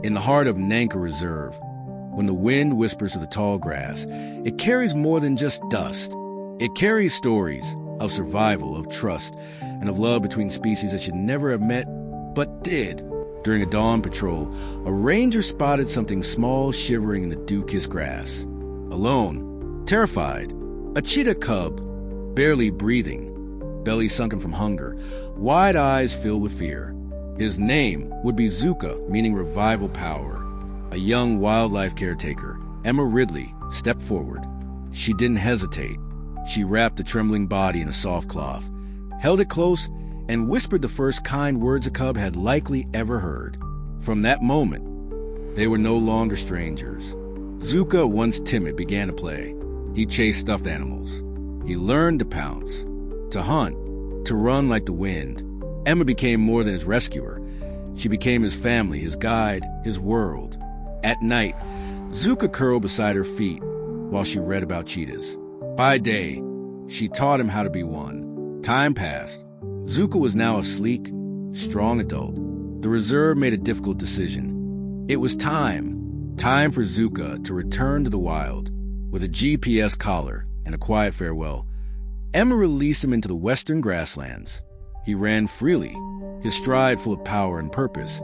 In the heart of Nanka Reserve, when the wind whispers through the tall grass, it carries more than just dust. It carries stories of survival, of trust, and of love between species that should never have met, but did. During a dawn patrol, a ranger spotted something small shivering in the dew-kissed grass. Alone, terrified, a cheetah cub, barely breathing, belly sunken from hunger, wide eyes filled with fear. His name would be Zuka, meaning revival power. A young wildlife caretaker, Emma Ridley, stepped forward. She didn't hesitate. She wrapped the trembling body in a soft cloth, held it close, and whispered the first kind words a cub had likely ever heard. From that moment, they were no longer strangers. Zuka, once timid, began to play. He chased stuffed animals. He learned to pounce, to hunt, to run like the wind. Emma became more than his rescuer. She became his family, his guide, his world. At night, Zuka curled beside her feet while she read about cheetahs. By day, she taught him how to be one. Time passed. Zuka was now a sleek, strong adult. The reserve made a difficult decision. It was time for Zuka to return to the wild. With a GPS collar and a quiet farewell, Emma released him into the western grasslands. He ran freely, his stride full of power and purpose,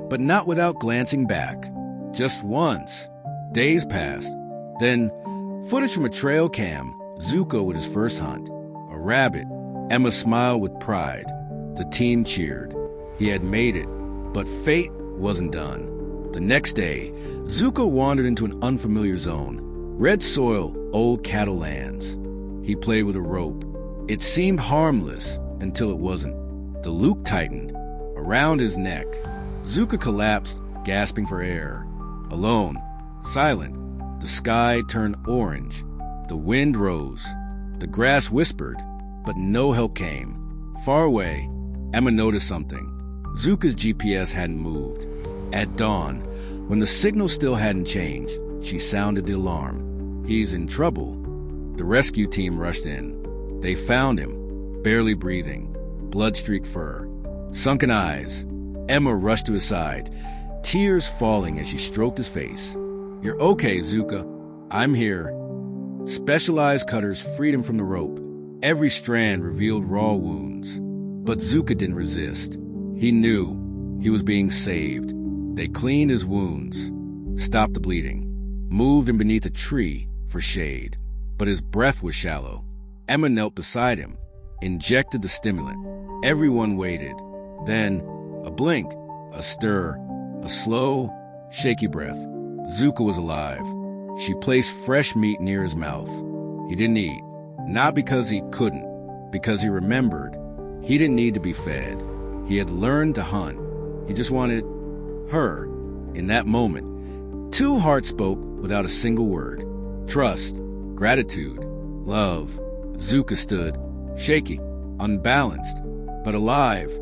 but not without glancing back. Just once. Days passed. Then, footage from a trail cam, Zuka with his first hunt. A rabbit. Emma smiled with pride. The team cheered. He had made it, but fate wasn't done. The next day, Zuka wandered into an unfamiliar zone. Red soil, old cattle lands. He played with a rope. It seemed harmless until it wasn't. The loop tightened around his neck. Zuka collapsed, gasping for air. Alone, silent, the sky turned orange. The wind rose. The grass whispered, but no help came. Far away, Emma noticed something. Zuka's GPS hadn't moved. At dawn, when the signal still hadn't changed, she sounded the alarm. He's in trouble. The rescue team rushed in. They found him, barely breathing, blood-streaked fur, sunken eyes. Emma rushed to his side, tears falling as she stroked his face. "You're okay, Zuka. I'm here." Specialized cutters freed him from the rope. Every strand revealed raw wounds. But Zuka didn't resist. He knew he was being saved. They cleaned his wounds, stopped the bleeding, moved him beneath a tree for shade. But his breath was shallow. Emma knelt beside him, injected the stimulant. Everyone waited. Then, a blink, a stir, a slow, shaky breath. Zuka was alive. She placed fresh meat near his mouth. He didn't eat, not because he couldn't, because he remembered. He didn't need to be fed. He had learned to hunt. He just wanted her. In that moment, two hearts spoke without a single word. Trust, gratitude, love. Zuka stood, shaky, unbalanced, but alive.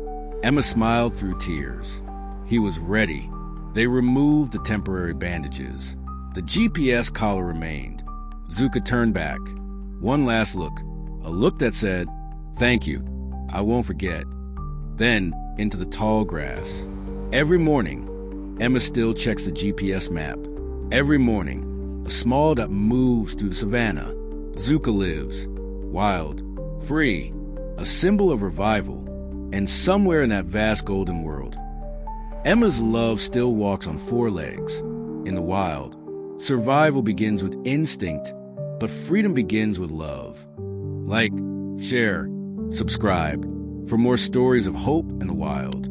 Emma smiled through tears. He was ready. They removed the temporary bandages. The GPS collar remained. Zuka turned back. One last look. A look that said, "Thank you. I won't forget." Then into the tall grass. Every morning, Emma still checks the GPS map. Every morning, a small dot moves through the savannah. Zuka lives, wild, free, a symbol of revival, and somewhere in that vast golden world, Emma's love still walks on four legs. In the wild, survival begins with instinct, but freedom begins with love. Like, share, subscribe for more stories of hope in the wild.